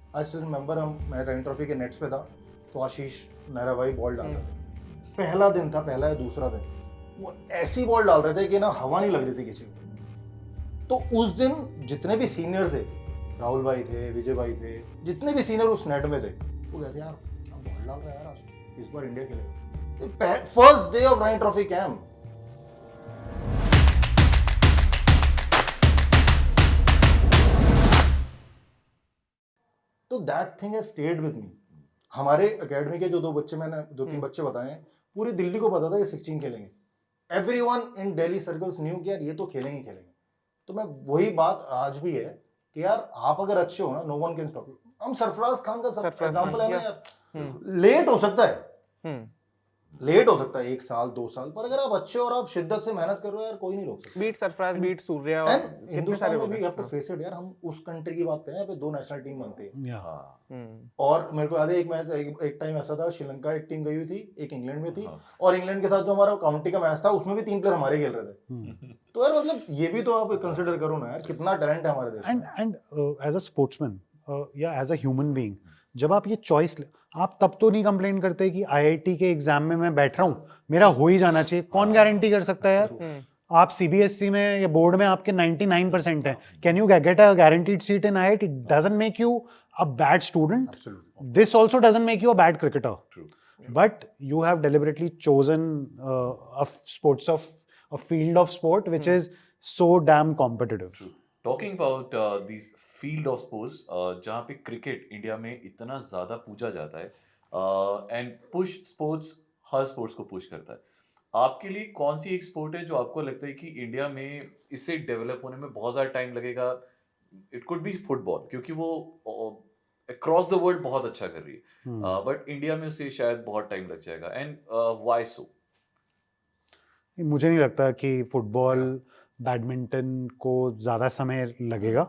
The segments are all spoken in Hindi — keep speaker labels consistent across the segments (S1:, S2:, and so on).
S1: आई स्टिल रिमेंबर मैं रन ट्रॉफी के नेट्स पे था, तो आशीष नेहरा भाई बॉल डाल रहे थे। पहला दिन था, पहला या दूसरा दिन, वो ऐसी बॉल डाल रहे थे कि ना हवा नहीं लग रही थी किसी को। तो उस दिन जितने भी सीनियर थे, राहुल भाई थे, विजय भाई थे, जितने भी सीनियर उस नेट में थे, वो कहते यार क्या बॉल डाल रहा है यार, इस बार इंडिया खेलेगा। First day of run trophy camp. तो that thing has stayed with me. हमारे एकेडमी के जो मैंने दो तीन बच्चे बताए हैं, पूरी दिल्ली को पता था ये 16 खेलेंगे। Everyone in Delhi circles new कि यार ये तो खेलेंगे खेलेंगे। तो मैं वही बात आज भी है कि यार आप अगर अच्छे हो ना, no one can stop you. हम सरफराज खान का एग्जांपल है ना यार, लेट हो सकता है, लेट हो सकता है 1 साल 2 साल, पर अगर आप अच्छे हो और आप शिद्दत से मेहनत कर रहे हो यार, कोई नहीं रोक सकता।
S2: बीट सरफराज, बीट सूर्या और कितने सारे
S1: हिंदुस्तान में
S2: हो
S1: भी
S2: गए।
S1: हैव टू फेस इट यार, हम उस कंट्री की बात करें यहाँ पे 2 नेशनल टीम बनती है।
S3: हाँ,
S1: और मेरे को याद है एक मैच, एक टाइम ऐसा था, श्रीलंका एक टीम गई हुई थी, एक इंग्लैंड में थी, और इंग्लैंड के साथ जो हमारा काउंटी का मैच था उसमें भी 3 प्लेयर हमारे खेल रहे थे। तो यार मतलब ये भी तो आप कंसिडर करो ना यार, कितना टैलेंट है हमारे देश में।
S4: एंड एज अ स्पोर्ट्समैन या एज अ ह्यूमन बीइंग, जब आप ये चॉइस, आप तब तो नहीं कंप्लेन करते कि आईआईटी के एग्जाम में मैं बैठ रहा हूँ, मेरा हो ही जाना चाहिए। कौन गारंटी कर सकता है यार? आप सीबीएसई में या बोर्ड में आपके 99% है, can you get a guaranteed seat in IIT? Doesn't make you a bad student. This also doesn't make you a bad cricketer.
S3: True.
S4: But you have deliberately chosen a field of sport which is so damn competitive.
S3: True. Talking about these field of sports, जहाँ पे क्रिकेट इंडिया में इतना ज़्यादा पूजा जाता है and push sports her sports को पुश करता है, आपके लिए कौन सी एक स्पोर्ट है जो आपको लगता है कि इंडिया में इससे डेवलप होने में बहुत ज़्यादा टाइम लगेगा? इट कुड बी फुटबॉल, क्योंकि वो अक्रॉस द वर्ल्ड बहुत अच्छा कर रही है, बट इंडिया में उसे शायद बहुत टाइम लग जाएगा, एंड व्हाई सो?
S4: मुझे नहीं लगता कि फुटबॉल बैडमिंटन को ज़्यादा समय लगेगा.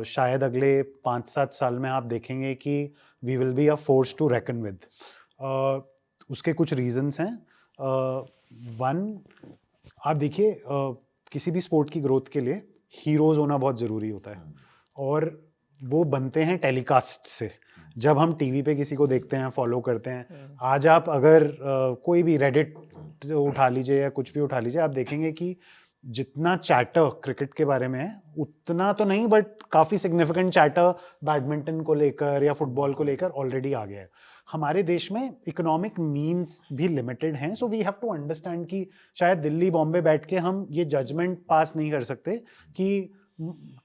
S4: शायद अगले 5-7 साल में आप देखेंगे कि we will be a force to reckon with. उसके कुछ रीजंस हैं. वन, आप देखिए, किसी भी स्पोर्ट की ग्रोथ के लिए हीरोज होना बहुत ज़रूरी होता है, और वो बनते हैं टेलीकास्ट से. जब हम टीवी पे किसी को देखते हैं, फॉलो करते हैं, आज आप अगर कोई भी रेडिट उठा लीजिए या कुछ भी उठा लीजिए, आप देखेंगे कि जितना चैटर क्रिकेट के बारे में है उतना तो नहीं, बट काफ़ी सिग्निफिकेंट चैटर बैडमिंटन को लेकर या फुटबॉल को लेकर ऑलरेडी आ गया है. हमारे देश में इकोनॉमिक मीन्स भी लिमिटेड हैं, so we have to understand कि शायद दिल्ली बॉम्बे बैठ के हम ये जजमेंट पास नहीं कर सकते कि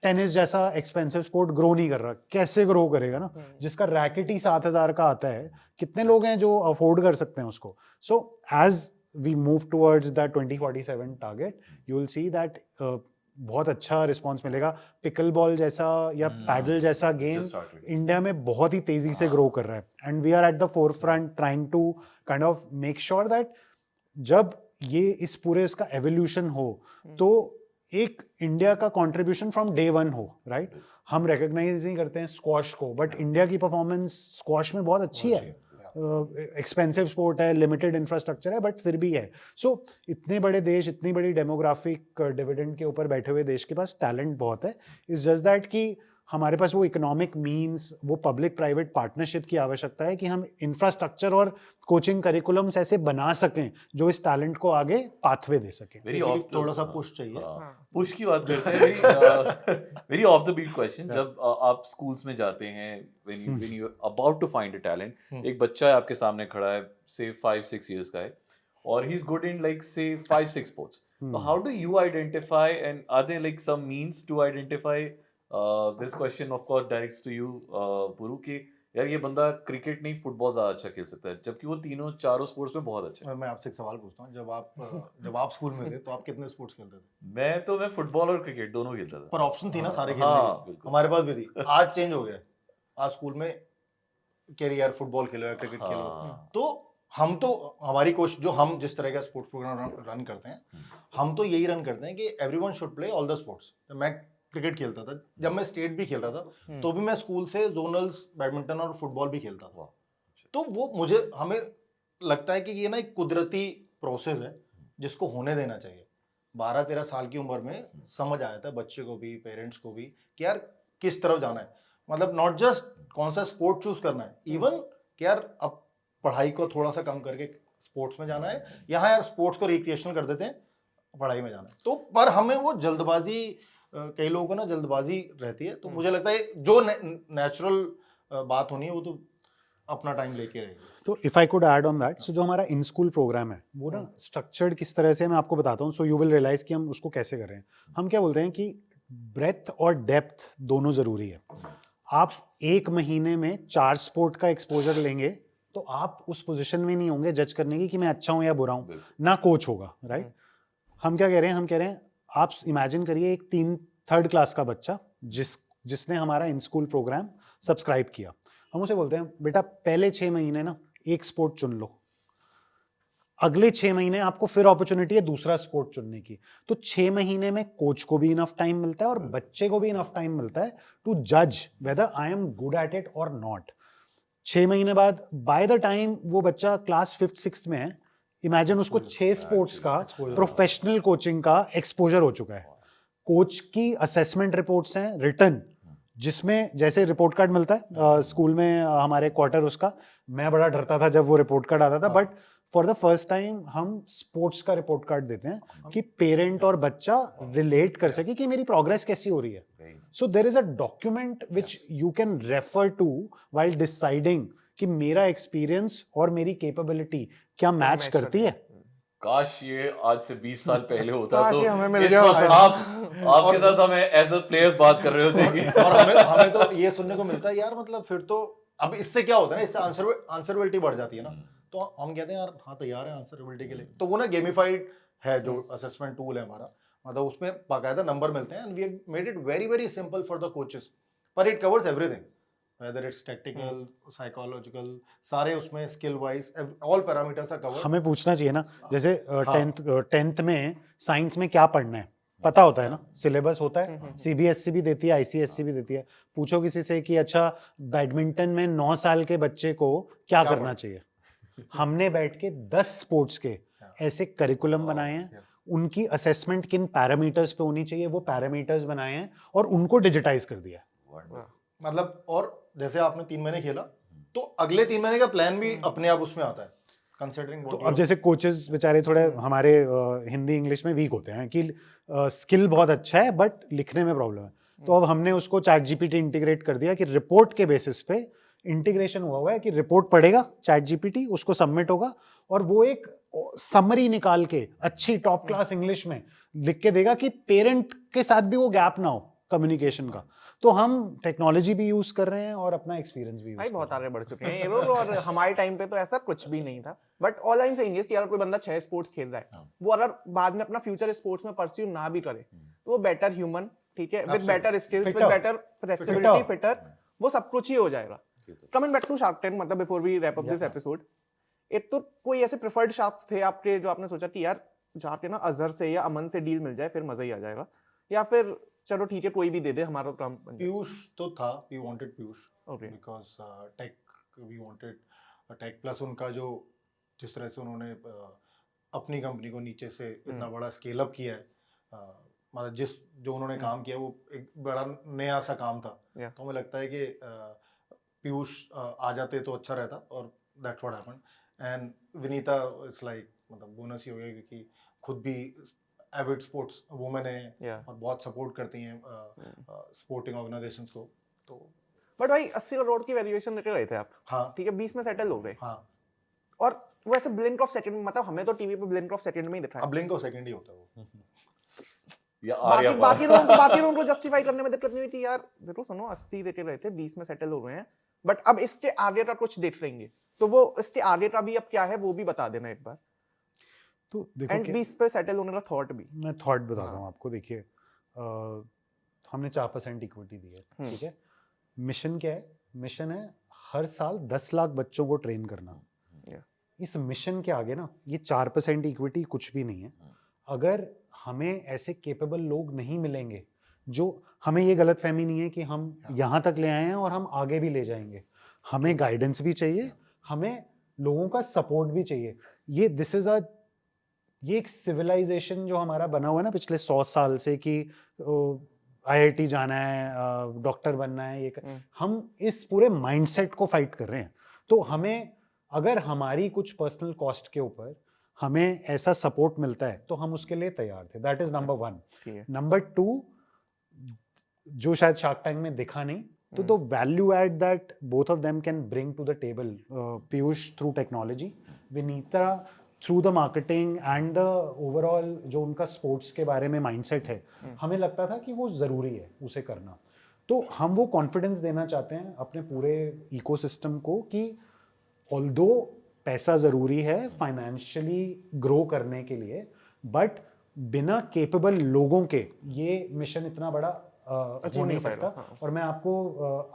S4: टेनिस जैसा एक्सपेंसिव स्पोर्ट ग्रो नहीं कर रहा. कैसे ग्रो करेगा ना, जिसका रैकेट ही 7,000 का आता है? कितने लोग हैं जो अफोर्ड कर सकते हैं उसको? So as we move towards the 2047 target, you will see that बहुत अच्छा रिस्पॉन्स मिलेगा. पिकल बॉल जैसा या पैडल जैसा गेम इंडिया में बहुत ही तेजी से ग्रो कर रहा है, and we are at the forefront trying to kind of make sure that जब ये इस पूरे इसका एवोल्यूशन हो तो एक इंडिया का कंट्रीब्यूशन फ्रॉम डे वन हो. राइट, हम रिकॉग्नाइज नहीं करते हैं स्क्वॉश को, बट इंडिया की परफॉर्मेंस स्क्वॉश में बहुत अच्छी है. एक्सपेंसिव स्पोर्ट है, लिमिटेड इंफ्रास्ट्रक्चर है, बट फिर भी है. सो इतने बड़े देश, इतनी बड़ी डेमोग्राफिक डिविडेंड के ऊपर बैठे हुए देश के पास टैलेंट बहुत है. इट्स जस्ट दैट कि हमारे पास वो इकोनॉमिक मीन्स, वो पब्लिक प्राइवेट पार्टनरशिप की आवश्यकता है कि हम इंफ्रास्ट्रक्चर और कोचिंग करिकुलम्स ऐसे बना सकें जो इस टैलेंट को आगे पाथवे दे सकें.
S1: थोड़ा सा पुश चाहिए.
S3: पुश की बात करते हैं. Very off the beat question. जब आप स्कूल्स में जाते हैं, when you about to find a talent, एक बच्चा है आपके सामने खड़ा है, से 5-6 इयर्स का है, और he is good in like से 5-6 sports. How do you identify, and are there like some means to identify? This question of course directs to you Puru, कि यार ये बंदा क्रिकेट नहीं फुटबॉल ज्यादा अच्छा खेल सकता है, जबकि वो तीनों चारों स्पोर्ट्स में बहुत अच्छा है.
S1: मैं आपसे एक सवाल पूछता हूँ, जब आप स्कूल में थे तो आप कितने स्पोर्ट्स खेलते थे?
S3: मैं फुटबॉल और क्रिकेट दोनों खेलता था.
S1: पर ऑप्शन थी ना सारे खेलने
S3: हाँ,
S1: की.
S3: बिल्कुल.
S1: हमारे पास भी थी. आज चेंज हो गया. आज स्कूल में कह रही यार फुटबॉल खेलो या क्रिकेट खेलो. तो हम तो हमारी कोशिश, जो हम जिस तरह का स्पोर्ट्स प्रोग्राम रन करते हैं, हम तो यही रन करते हैं कि everyone should play all the sports. मैं क्रिकेट खेलता था, जब मैं स्टेट भी खेलता था तो भी मैं स्कूल से जोनल्स बैडमिंटन और फुटबॉल भी खेलता था. तो वो हमें लगता है कि ये ना एक कुदरती प्रोसेस है जिसको होने देना चाहिए. 12-13 साल की उम्र में समझ आया था बच्चे को भी, पेरेंट्स को भी, कि यार किस तरफ जाना है. मतलब नॉट जस्ट कौन सा स्पोर्ट चूज करना है, इवन कि यार अब पढ़ाई को थोड़ा सा कम करके स्पोर्ट्स में जाना है, यहाँ यार स्पोर्ट्स को रिक्रिएशनल कर देते हैं, पढ़ाई में जाना है। तो पर हमें वो जल्दबाजी, कई लोगों को ना जल्दबाजी रहती है, तो मुझे लगता है जो नेचुरल बात होनी है वो तो अपना टाइम लेके रहेगी।
S4: तो if I could add on that, so जो हमारा इन स्कूल प्रोग्राम है वो ना स्ट्रक्चर्ड किस तरह से है, मैं आपको बताता हूँ, सो यू विल रियलाइज कि हम उसको कैसे कर रहे हैं। हम क्या बोलते हैं कि ब्रेथ और डेप्थ दोनों जरूरी है। आप 1 महीने में 4 स्पोर्ट का एक्सपोजर लेंगे तो आप उस पोजीशन में नहीं होंगे जज करने की कि मैं अच्छा हूं या बुरा हूं, ना कोच होगा, राइट। हम क्या कह रहे हैं, हम कह रहे हैं आप इमेजिन करिए एक 3rd क्लास का बच्चा जिसने हमारा इन स्कूल प्रोग्राम सब्सक्राइब किया। हम उसे बोलते हैं बेटा पहले 6 महीने ना एक स्पोर्ट चुन लो, अगले 6 महीने आपको फिर अपॉर्चुनिटी है दूसरा स्पोर्ट चुनने की। तो 6 महीने में कोच को भी इनफ टाइम मिलता है और बच्चे को भी इनफ टाइम मिलता है टू जज whether I am good at it और नॉट। 6 महीने बाद बाय द टाइम वो बच्चा क्लास 5th 6th में है, इमेजिन उसको 6 स्पोर्ट्स का प्रोफेशनल कोचिंग का एक्सपोजर हो चुका है। कोच की असेसमेंट रिपोर्ट्स हैं रिटन, जिसमें जैसे रिपोर्ट कार्ड मिलता है स्कूल में हमारे क्वार्टर उसका, मैं बड़ा डरता था जब वो रिपोर्ट कार्ड आता था, but for the first time हम स्पोर्ट्स का रिपोर्ट कार्ड देते हैं कि पेरेंट और बच्चा रिलेट कर सके कि मेरी प्रोग्रेस कैसी हो रही है। So there is a document which you can refer to while deciding कि मेरा एक्सपीरियंस और मेरी कैपेबिलिटी क्या मैच करती है।
S3: काश ये आज से 20 साल पहले होता
S2: काश
S3: तो
S2: ये हमें मिल
S3: इस
S2: गया
S3: वक्त
S2: होता।
S3: आपके साथ हमें एज अ प्लेयर्स बात कर रहे होते कि
S1: और हमें तो ये सुनने को मिलता है यार, मतलब फिर तो अब इससे क्या होता है ना, इससे आंसरेबिलिटी बढ़ जाती है ना, तो हम कहते हैं यार हाँ तैयार है आंसरेबिलिटी के लिए। तो वो ना गेमिफाइड है जो असेसमेंट टूल है हमारा, मतलब उसमें बाकायदा नंबर मिलते हैं, and we have made it very very simple for the coaches, पर it covers everything, whether it's technical, psychological, सारे उसमें skill wise all parameters are covered.
S4: हमें पूछना चाहिए ना, जैसे
S1: हाँ।
S4: 10th में साइंस में क्या पढ़ना है पता होता है ना, सिलेबस होता है, सीबीएसई भी देती है, आईसीएसई भी देती है। पूछो किसी से कि अच्छा बैडमिंटन में 9 साल के बच्चे को क्या करना चाहिए, हमने बैठ के 10 स्पोर्ट्स के ऐसे करिकुलम बनाए हैं, उनकी असेसमेंट किन पैरामीटर्स पे होनी चाहिए वो पैरामीटर्स बनाए हैं और उनको डिजिटाइज कर दिया है।
S1: मतलब और जैसे आपने 3 महीने खेला तो अगले 3 महीने का प्लान भी अपने आप उसमें आता है, कंसीडरिंग।
S4: तो अब जैसे कोचेस बेचारे थोड़े हमारे हिंदी इंग्लिश में वीक होते हैं कि स्किल बहुत अच्छा है बट लिखने में प्रॉब्लम है, तो अब हमने उसको चैट जीपीटी इंटीग्रेट कर दिया कि रिपोर्ट के बेसिस पे इंटीग्रेशन हुआ है कि रिपोर्ट पढ़ेगा चैट जीपीटी, उसको सबमिट होगा और वो एक समरी निकाल के अच्छी टॉप क्लास इंग्लिश में लिख के देगा कि पेरेंट के साथ भी वो गैप ना हो कम्युनिकेशन का। तो हम टेक्नोलॉजी भी यूज कर रहे हैं और अपना एक्सपीरियंस भी यूज
S2: भाई
S4: कर
S2: बहुत
S4: रहे हैं।
S2: आगे बढ़ चुके हैं ये लोग, और हमारे टाइम पे तो ऐसा कुछ भी नहीं था। But all I am saying is कि अगर कोई बंदा 6 स्पोर्ट्स खेल रहा है, वो अगर बाद में अपना फ्यूचर स्पोर्ट्स में परस्यू ना भी करे तो वो बेटर ह्यूमन, ठीक है, with better skills, with
S4: Fitter.
S2: Better flexibility, fitter, वो सब कुछ ही हो जाएगा। Coming back to Shark Tank, मतलब before we wrap up this episode, एक तो कोई ऐसे प्रेफर्ड शार्क्स थे आपके जो आपने सोचा कि यार जाके ना अजहर से या अमन से डील मिल जाए फिर मजा ही आ जाएगा, या फिर चलो ठीक है कोई भी दे दे हमारा काम बन जाए?
S1: पीयूष तो था, we wanted Piyush
S2: Okay.
S1: Because tech, we wanted tech plus उनका जो जिस तरह से उन्होंने अपनी कंपनी को नीचे से इतना बड़ा स्केल अप किया है, मतलब जिस जो उन्होंने काम किया वो एक बड़ा नया सा काम था।
S2: Yeah.
S1: तो हमें लगता है कि पीयूष आ जाते तो अच्छा रहता, और that's what happened. And Vinita it's like मतलब बोनस ही हो गया क्योंकि खुद भी एविड स्पोर्ट्स वुमेन है
S2: Yeah.
S1: और बहुत सपोर्ट करती हैं स्पोर्टिंग ऑर्गेनाइजेशंस को। तो
S2: बट भाई 80 करोड़ की वैल्यूएशन लेके गए थे आप,
S1: हाँ
S2: ठीक है, 20 में सेटल हो गए,
S1: हाँ,
S2: और वो ऐसे ब्लिंक ऑफ सेकंड, मतलब हमें तो टीवी पे ब्लिंक ऑफ सेकंड में ही दिखा है।
S1: अब ब्लिंक ऑफ सेकंड ही होता है वो।
S3: या
S2: बाकी
S3: आर्या
S2: बाकी लोगों को जस्टिफाई करने में दिक्कत नहीं हुई थी यार, देखो सुनो 80 लेके गए थे, 20 में सेटल हो गए हैं, बट अब इसके आगे का कुछ देख लेंगे, तो वो इसके आगे का भी अब क्या है वो भी बता देना एक बार।
S4: तो देखो
S2: एंड 20 पे सेटल होने का थॉट भी,
S4: मैं थॉट बताता हूँ आपको। देखिए हमने 4% इक्विटी दी है, ठीक है। मिशन क्या है? मिशन है हर साल 10 लाख बच्चों को ट्रेन करना। इस मिशन के आगे ना ये 4% इक्विटी कुछ भी नहीं है। अगर हमें ऐसे केपेबल लोग नहीं मिलेंगे, जो हमें ये गलतफहमी नहीं है कि हम यहाँ तक ले आए हैं और हम आगे भी ले जाएंगे, हमें गाइडेंस भी चाहिए, हमें लोगों का सपोर्ट भी चाहिए। ये एक सिविलाइजेशन जो हमारा बना हुआ है ना पिछले 100 साल से कि IIT जाना है, डॉक्टर बनना है, हम इस पूरे माइंडसेट को फाइट कर रहे हैं। तो हमें अगर हमारी कुछ पर्सनल कॉस्ट के ऊपर हमें ऐसा सपोर्ट मिलता है तो हम उसके लिए तैयार थे। That is number 1।
S2: ठीक है।
S4: नंबर 2, जो शायद शार्क टैंक में दिखा नहीं, तो the value add that both of them can bring to the table, Piyush through technology, Vinita through the marketing and the overall जो उनका स्पोर्ट्स के बारे में माइंडसेट है, हमें लगता था कि वो ज़रूरी है उसे करना। तो हम वो कॉन्फिडेंस देना चाहते हैं अपने पूरे इकोसिस्टम को कि ऑल्दो पैसा ज़रूरी है फाइनेंशियली ग्रो करने के लिए, बट बिना केपेबल लोगों के ये मिशन इतना बड़ा हो नहीं सकता। और मैं आपको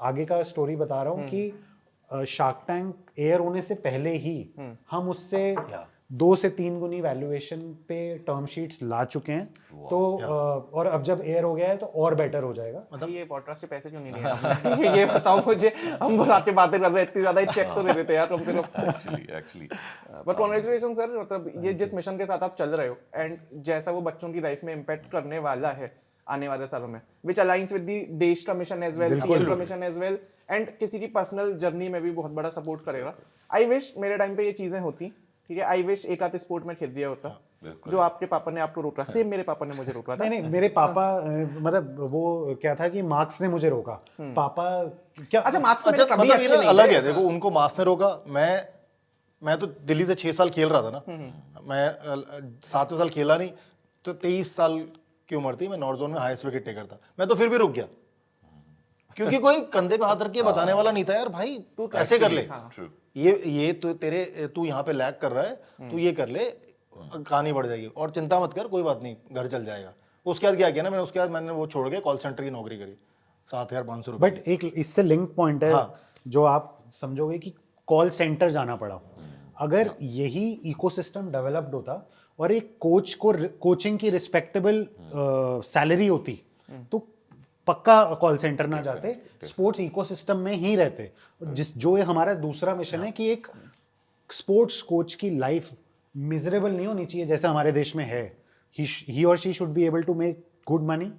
S4: आगे का स्टोरी बता रहा हूँ कि शार्क टैंक एयर होने से पहले ही हम उससे 2 से 3 गुनी वैल्यूएशन पे टर्म शीट्स ला चुके हैं। तो और अब जब एयर हो गया है तो और बेटर हो जाएगा।
S2: मतलब ये पॉडकास्ट के पैसे क्यों नहीं लिए आपने? ये बताओ मुझे, हम बुलाते बातें कर रहे हैं, इतनी ज्यादा चेक तो दे देते यार कम से कम।
S3: एक्चुअली
S2: बट कांग्रेचुलेशन सर, मतलब ये जिस मिशन के साथ आप चल रहे हो एंड जैसा वो बच्चों की लाइफ में इम्पैक्ट करने वाला है आने वाले सालों में, विच अलाइंस विद द देश का मिशन एज वेल, पीएम का मिशन एज वेल, एंड किसी की पर्सनल जर्नी में भी बहुत बड़ा सपोर्ट करेगा। आई विश मेरे टाइम पे ये चीजें होती, ठीक है। आई विश एक आध स्पोर्ट में खेल दिया होता जो आपके पापा ने आपको रोका, सेम मेरे पापा ने मुझे रोका था।
S4: नहीं, मेरे पापा मतलब वो क्या था कि मार्क्स ने मुझे रोका। पापा क्या,
S2: अच्छा मार्क्स में कभी
S1: मतलब
S2: अच्छे नहीं
S1: अलग
S2: थे।
S1: है। देखो, उनको मार्क्स ने रोका, मैं तो दिल्ली से 6 साल खेल रहा था ना। मैं 7वें साल खेला नहीं, तो 23 साल की उम्र थी, मैं नॉर्थ जोन में हाईएस्ट विकेट टेकर था। मैं तो फिर भी रुक गया, क्योंकि कोई कंधे पे हाथ रख के बताने वाला नहीं था यार भाई तू ऐसे कर ले, ये तू यहाँ पे लैग कर रहा है, तू ये कर ले, कहानी बढ़ जाएगी, और चिंता मत कर, कोई बात नहीं, घर चल जाएगा। उसके बाद क्या किया ना मैंने, उसके बाद मैंने वो छोड़ के कॉल सेंटर की नौकरी करी, 7,500 रुपए।
S4: बट एक इससे लिंक पॉइंट है जो आप समझोगे कि कॉल सेंटर जाना पड़ा। अगर यही इकोसिस्टम डेवलप्ड होता और एक कोच को कोचिंग की रिस्पेक्टेबल सैलरी होती तो पक्का कॉल सेंटर ना जाते, स्पोर्ट्स इकोसिस्टम में ही रहते। जो ये हमारा दूसरा मिशन है कि एक स्पोर्ट्स कोच की लाइफ मिजरेबल नहीं होनी चाहिए जैसे हमारे देश में है। ही और she should be able to make good money,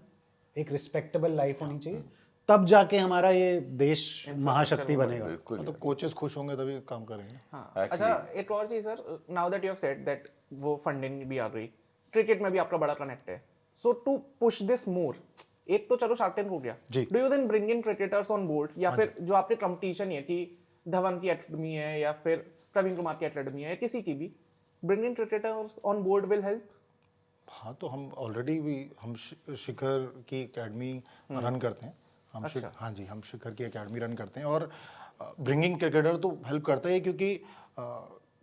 S4: एक रिस्पेक्टेबल लाइफ होनी चाहिए, तब जाके हमारा ये देश महाशक्ति बनेगा।
S1: मतलब कोचेस खुश होंगे तभी काम करेंगे।
S2: अच्छा एक और चीज sir, now that you have said that वो फंडिंग भी आ रही, क्रिकेट में भी आपका बड़ा कनेक्ट है, so to push this more, एक तो चलो शार्क टैंक हो गया, do you then bring in cricketers on board, या फिर जो आपके कंपटीशन है कि धवन की एकेडमी है या फिर प्रवीण कुमार की एकेडमी है, किसी की भी, bring in cricketers on board will help?
S1: हाँ, तो हम ऑलरेडी भी हम शिखर की एकेडमी रन करते हैं। हाँ जी, हम शिखर की एकेडमी रन करते हैं, और ब्रिंगिंग क्रिकेटर तो हेल्प करता है, क्योंकि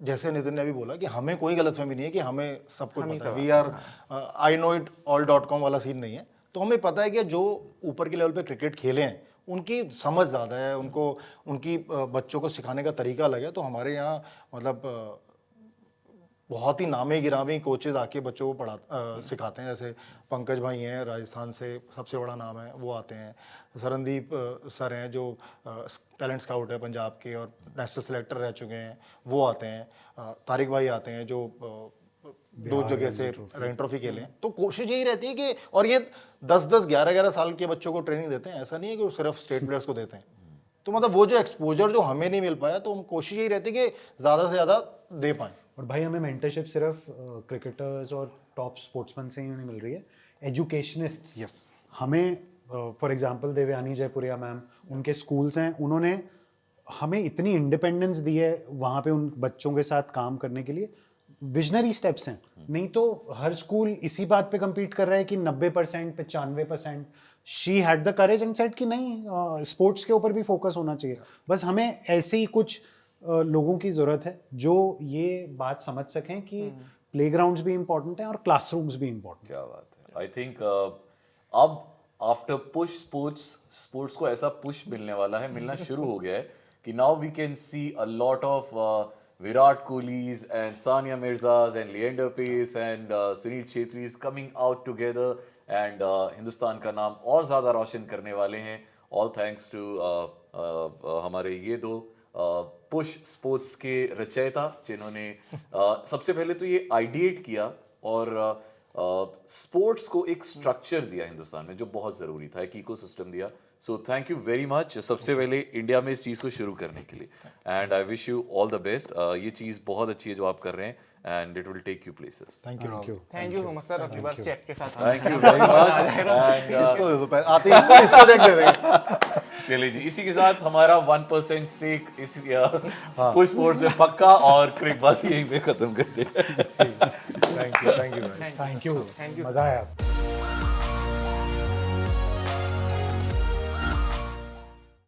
S1: जैसे नितिन ने अभी बोला कि हमें कोई गलतफहमी नहीं है कि हमें सब कुछ पता है, वी आर iknowitall.com वाला सीन नहीं है। तो हमें पता है कि जो ऊपर के लेवल पे क्रिकेट खेले हैं उनकी समझ ज़्यादा है, उनको उनकी बच्चों को सिखाने का तरीका अलग है। तो हमारे यहाँ मतलब बहुत ही नामी गिरामी कोचेज आके बच्चों को सिखाते हैं। जैसे पंकज भाई हैं राजस्थान से, सबसे बड़ा नाम है, वो आते हैं। सरनदीप सर हैं जो टैलेंट स्काउट है पंजाब के और नेशनल सेलेक्टर रह चुके हैं, वो आते हैं। तारिक भाई आते हैं जो 2 जगह से रन ट्रॉफी खेले हैं। तो कोशिश यही रहती है कि, और ये 10-10, 11-11 साल के बच्चों को ट्रेनिंग देते हैं, ऐसा नहीं है कि सिर्फ स्टेट प्लेयर्स को देते हैं। तो मतलब वो जो एक्सपोजर जो हमें नहीं मिल पाया, तो हम कोशिश यही रहती है कि ज़्यादा से ज़्यादा दे पाएँ।
S4: और भाई हमें मेंटरशिप सिर्फ क्रिकेटर्स और टॉप स्पोर्ट्समैन से ही नहीं मिल रही है, एजुकेशनिस्ट्स।
S1: यस,
S4: हमें for example Devyani Jaipuria ma'am, उनके स्कूल्स हैं, उन्होंने हमें इतनी इंडिपेंडेंस दी है वहाँ पे उन बच्चों के साथ काम करने के लिए। विजनरी स्टेप्स हैं, नहीं तो हर स्कूल इसी बात पे compete कर रहा है कि 90%, 95%। She had the courage and said कि नहीं, स्पोर्ट्स के ऊपर भी फोकस होना चाहिए। बस हमें ऐसे ही कुछ लोगों की ज़रूरत है जो ये बात समझ सकें कि प्लेग्राउंड्स भी इंपॉर्टेंट हैं और क्लासरूम्स भी इंपॉर्टेंट।
S3: क्या बात है। आई थिंक अब आफ्टर पुश स्पोर्ट्स को ऐसा पुश मिलने वाला है, मिलना शुरू हो गया है कि now we can see a lot of Virat Kohli's and Sania Mirza's and Leander Pace and Sunil Chhetri's coming out together and Hindustan का नाम और ज़्यादा रोशन करने वाले हैं, all thanks to हमारे ये 2 पुश स्पोर्ट्स के रचयिता जिन्होंने सबसे पहले तो ये आइडिएट किया और स्पोर्ट्स को एक स्ट्रक्चर दिया हिंदुस्तान में जो बहुत ज़रूरी था, एक इकोसिस्टम दिया। So thank you very much सबसे पहले इंडिया में इस चीज़ को शुरू करने के लिए, and I wish you all the best. ये चीज़ बहुत अच्छी है जो आप कर रहे हैं, and it will take you places.
S1: Thank you Rahul.
S2: Thank you so much sir, अगली बार चेक के साथ
S3: थैंक यू वेरी मच।
S1: इसको दे दो पहले, आते ही इसको देख दे देंगे।
S3: चलिए जी, इसी के साथ हमारा 1% स्टेक इस पुश स्पोर्ट्स में पक्का, और क्रिकबाजी यहीं पे खत्म करते हैं।
S1: थैंक यू
S4: थैंक यू, मजा आया।